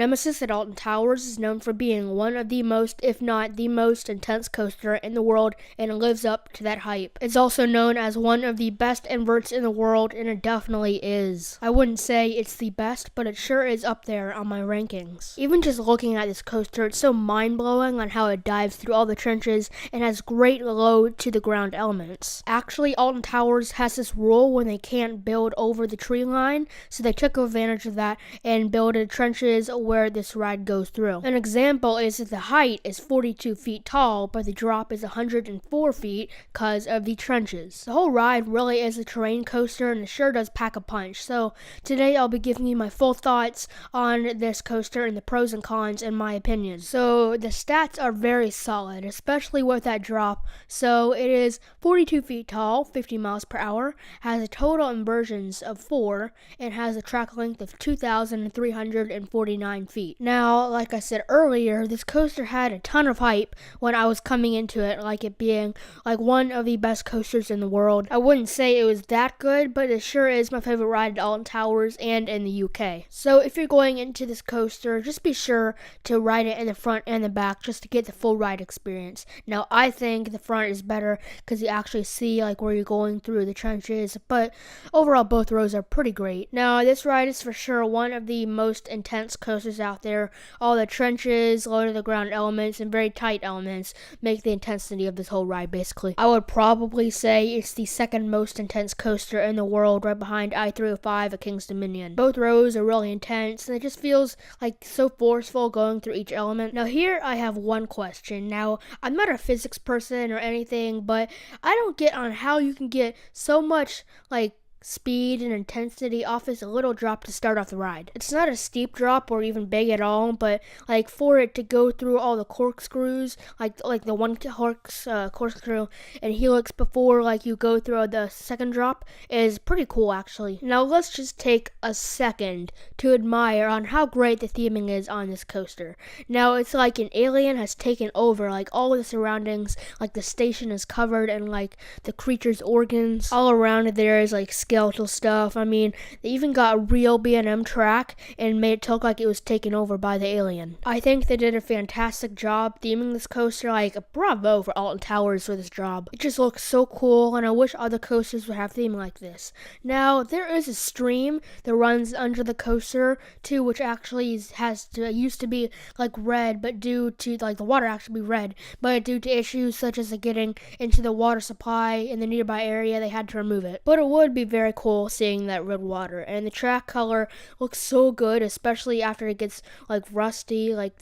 Nemesis at Alton Towers is known for being one of the most, if not the most intense coaster in the world, and it lives up to that hype. It's also known as one of the best inverts in the world, and it definitely is. I wouldn't say it's the best, but it sure is up there on my rankings. Even just looking at this coaster, it's so mind-blowing on how it dives through all the trenches and has great low to the ground elements. Actually, Alton Towers has this rule when they can't build over the tree line, so they took advantage of that and built trenches where this ride goes through. An example is that the height is 42 feet tall, but the drop is 104 feet because of the trenches. The whole ride really is a terrain coaster, and it sure does pack a punch. So today I'll be giving you my full thoughts on this coaster and the pros and cons in my opinion. So the stats are very solid, especially with that drop. So it is 42 feet tall, 50 miles per hour, has a total inversions of 4, and has a track length of 2,349 feet. Now, like I said earlier, this coaster had a ton of hype when I was coming into it, like it being like one of the best coasters in the world. I wouldn't say it was that good, but it sure is my favorite ride at Alton Towers and in the UK. So if you're going into this coaster, just be sure to ride it in the front and the back just to get the full ride experience. Now, I think the front is better because you actually see like where you're going through the trenches, but overall both rows are pretty great. Now, this ride is for sure one of the most intense coasters out there. All the trenches, low to the ground elements, and very tight elements make the intensity of this whole ride basically. I would probably say it's the second most intense coaster in the world, right behind I-305 at King's Dominion. Both rows are really intense, and it just feels like so forceful going through each element. Now here I have one question. Now, I'm not a physics person or anything, but I don't get on how you can get so much like speed and intensity off this little drop to start off the ride. It's not a steep drop or even big at all, but like for it to go through all the corkscrews, like the one corkscrew and helix before like you go through the second drop is pretty cool actually. Now let's just take a second to admire on how great the theming is on this coaster. Now it's like an alien has taken over like all the surroundings, like the station is covered in like the creature's organs. All around it there is like skeletal stuff. I mean, they even got a real B&M track and made it look like it was taken over by the alien. I think they did a fantastic job theming this coaster. Like, bravo for Alton Towers for this job. It just looks so cool, and I wish other coasters would have theming like this. Now, there is a stream that runs under the coaster too, which actually used to be like red, but due to like the water actually be red, but due to issues such as getting into the water supply in the nearby area, they had to remove it. But it would be very cool seeing that red water, and the track color looks so good, especially after it gets like rusty, like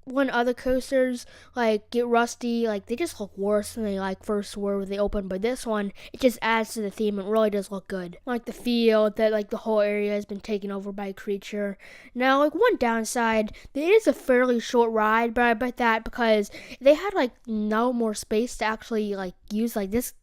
when other coasters like get rusty, like they just look worse than they like first were when they opened. But this one, it just adds to the theme. It really does look good. Like the feel that like the whole area has been taken over by a creature. Now, like one downside, it is a fairly short ride, but I bet that because they had like no more space to actually like use like this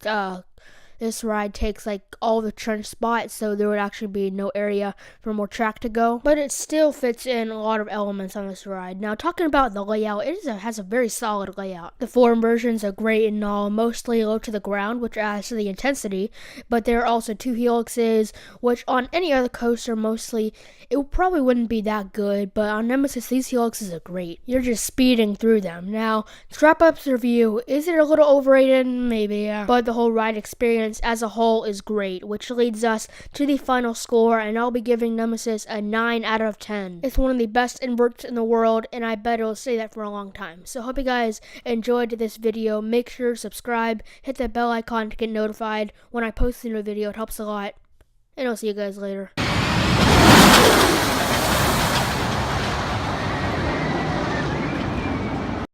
ride takes like all the trench spots, so there would actually be no area for more track to go. But it still fits in a lot of elements on this ride. Now, talking about the layout, has a very solid layout. The 4 inversions are great and all, mostly low to the ground, which adds to the intensity. But there are also 2 helixes, which on any other coaster, mostly, it probably wouldn't be that good. But on Nemesis, these helixes are great. You're just speeding through them. Now, Strap-Up's review, is it a little overrated? Maybe, yeah. But the whole ride experience as a whole is great, which leads us to the final score, and I'll be giving Nemesis a 9 out of 10. It's one of the best inverts in the world, and I bet it'll stay that for a long time. So hope you guys enjoyed this video. Make sure to subscribe, hit that bell icon to get notified when I post a new video. It helps a lot, and I'll see you guys later.